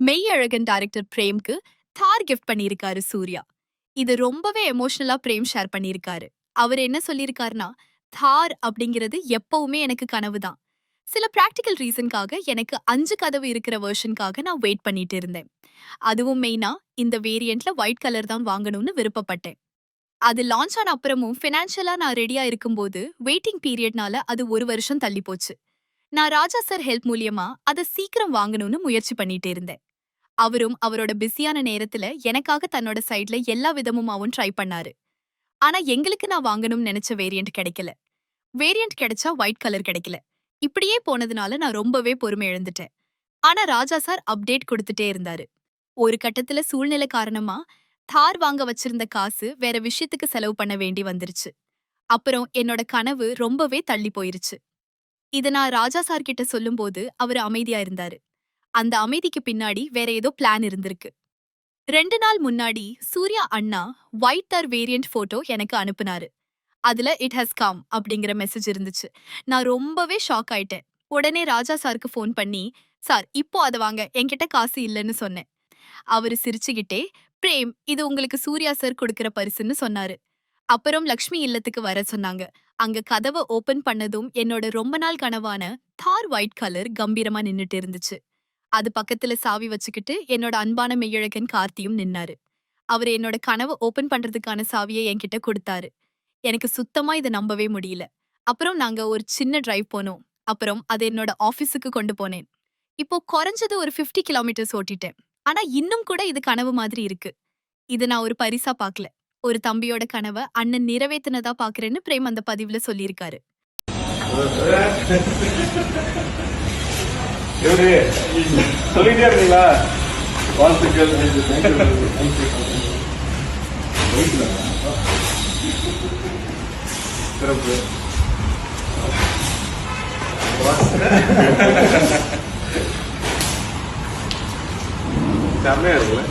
Meiyazhagan director பிரேம்க்கு தார் gift பண்ணியிருக்காரு சூர்யா. இது ரொம்பவே எமோஷனலா பிரேம் ஷேர் பண்ணியிருக்காரு. அவர் என்ன சொல்லியிருக்காருன்னா, தார் அப்படிங்கிறது எப்பவுமே எனக்கு கனவுதான். சில பிராக்டிக்கல் ரீசன்காக எனக்கு 5 கதவு இருக்கிற வெர்ஷனுக்காக நான் வெயிட் பண்ணிட்டு இருந்தேன். அதுவும் மெயினா இந்த வேரியன்ட்ல ஒயிட் கலர் தான் வாங்கணும்னு விருப்பப்பட்டேன். அது லான்ச் ஆன அப்புறமும் ஃபினான்ஷியலா நான் ரெடியா இருக்கும்போது வெயிட்டிங் பீரியட்னால அது 1 வருஷம் தள்ளி போச்சு. நான் ராஜா சார் ஹெல்ப் மூலியமா அதை சீக்கிரம் வாங்கணும்னு முயற்சி பண்ணிட்டு இருந்தேன். அவரும் அவரோட பிஸியான நேரத்துல எனக்காக தன்னோட சைட்ல எல்லா விதமுமாவும் ட்ரை பண்ணாரு. ஆனா எங்களுக்கு நான் வாங்கணும்னு நினைச்ச வேரியன்ட் கிடைக்கல. வேரியன்ட் கிடைச்சா ஒயிட் கலர் கிடைக்கல. இப்படியே போனதுனால நான் ரொம்பவே பொறுமை இழந்துட்டேன். ஆனா ராஜா சார் அப்டேட் கொடுத்துட்டே இருந்தாரு. ஒரு கட்டத்துல சூழ்நிலை காரணமா தார் வாங்க வச்சிருந்த காசு வேற விஷயத்துக்கு செலவு பண்ண வேண்டி வந்துருச்சு. அப்புறம் என்னோட கனவு ரொம்பவே தள்ளி போயிருச்சு. இத நான் ராஜா சார் கிட்ட சொல்லும்போது அவரு அமைதியா இருந்தாரு. அந்த அமைதிக்கு பின்னாடி வேற ஏதோ பிளான் இருந்திருக்கு. 2 நாள் முன்னாடி சூர்யா அண்ணா ஒயிட் தார் வேரியன்ட் போட்டோ எனக்கு அனுப்புனாரு. அதுல இட் ஹஸ் கம் அப்படிங்கிற மெசேஜ் இருந்துச்சு. நான் ரொம்பவே ஷாக் ஆயிட்டேன். உடனே ராஜா சாருக்கு ஃபோன் பண்ணி, சார் இப்போ அதை வாங்க, என்கிட்ட காசு இல்லைன்னு சொன்னேன். அவரு சிரிச்சுக்கிட்டே, பிரேம் இது உங்களுக்கு சூர்யா சார் கொடுக்கிற பரிசுன்னு சொன்னாரு. அப்புறம் லக்ஷ்மி இல்லத்துக்கு வர சொன்னாங்க. அங்க கதவை ஓபன் பண்ணதும் என்னோட ரொம்ப நாள் கனவான தார் ஒயிட் கலர் கம்பீரமா நின்னுட்டு இருந்துச்சு. அது பக்கத்துல சாவி வச்சுக்கிட்டு என்னோட அன்பான மெய்யழகன் கார்த்தியும் நின்னாரு. அவர் என்னோட கனவை ஓபன் பண்றதுக்கான சாவியை என்கிட்ட கொடுத்தாரு. எனக்கு சுத்தமா இதை நம்பவே முடியல. அப்புறம் நாங்க ஒரு சின்ன டிரைவ் போனோம். அப்புறம் அதை என்னோட ஆபீஸுக்கு கொண்டு போனேன். இப்போ குறைஞ்சது ஒரு 50 கிலோமீட்டர்ஸ் ஓட்டிட்டேன். ஆனா இன்னும் கூட இது கனவு மாதிரி இருக்கு. இது நான் ஒரு பரிசா பாக்கல. ஒரு தம்பியோட கனவை அண்ணன் நிறைவேத்தினதா பாக்குறேன்னு பிரேம் அந்த பதிவுல சொல்லியிருக்காரு. சொல்லிட்டே இருக்கீங்களா? வாழ்த்துக்கள். சிறப்பு. செம்மையா இருக்குல்ல?